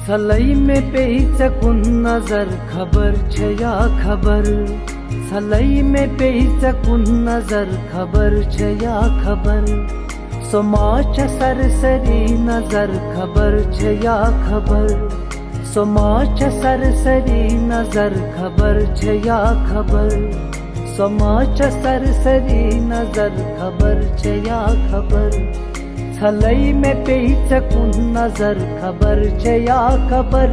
सलई में पेच कुन नजर खबर छ या खबर, सलई में पेच कुन नजर खबर छ या खबर, सोमाच सरसरी नजर खबर छ या खबर, सोमाच सरसरी नजर खबर छ या खबर, सोमाच सरसरी नजर खबर छ या खबर, सलई में पेच कुन नजर खबर छ या खबर।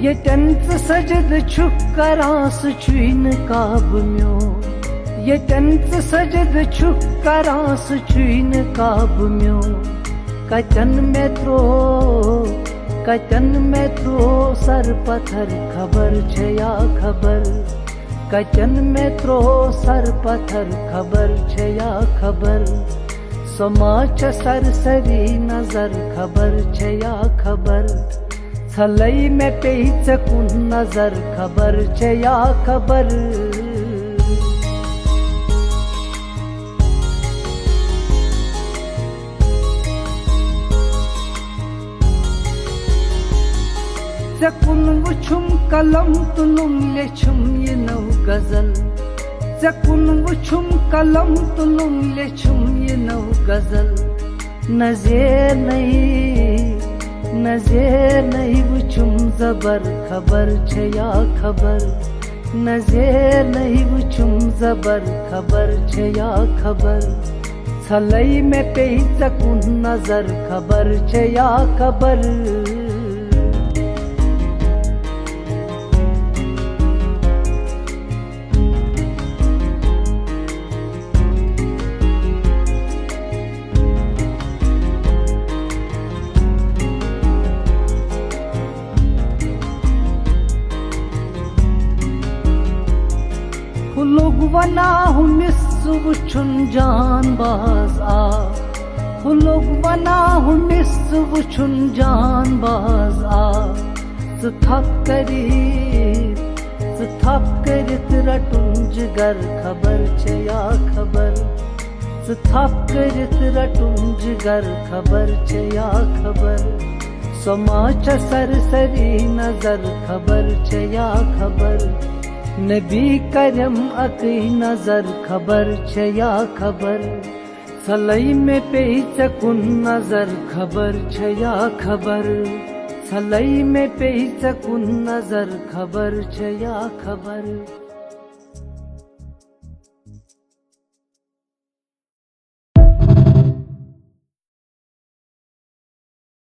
ये टंच सजद छुक करास छुइन काब म्यो, ये टंच सजद छुक करास छुइन काब म्यो, कचन में त्रो सर पत्थर खबर छ या खबर, कचन में त्रो सर पत्थर खबर छ या खबर, सोमाच सरसरी नजर खबर छ या खबर, सलई में पेच कुन नजर खबर छ या खबर। जकुन वुछुम कलम तुलुम लेछुम ये नौ गजल, जकुन वुछुम कलम तुलुम लेछुम ये नौ गजल, नज़ेर नहीं वुछुम जबर खबर छ या खबर, नज़ेर नहीं वुछुम जबर खबर छ या खबर, सलई में पेच कुन नजर खबर छ या खबर। हुलुग वना हुमिस वुछुन जानबाज आ, हुलुग वना हुमिस वुछुन जानबाज आ, थक करित रटुन जिगर खबर छ या खबर, थक करित रटुन जिगर खबर छ या खबर, सोमाच सरसरी नजर खबर छ या खबर, नबी करम अकी नजर खबर छ या खबर, सलई में पेच कुन नजर खबर छ या खबर, सलई में पेच कुन नजर खबर छ या खबर।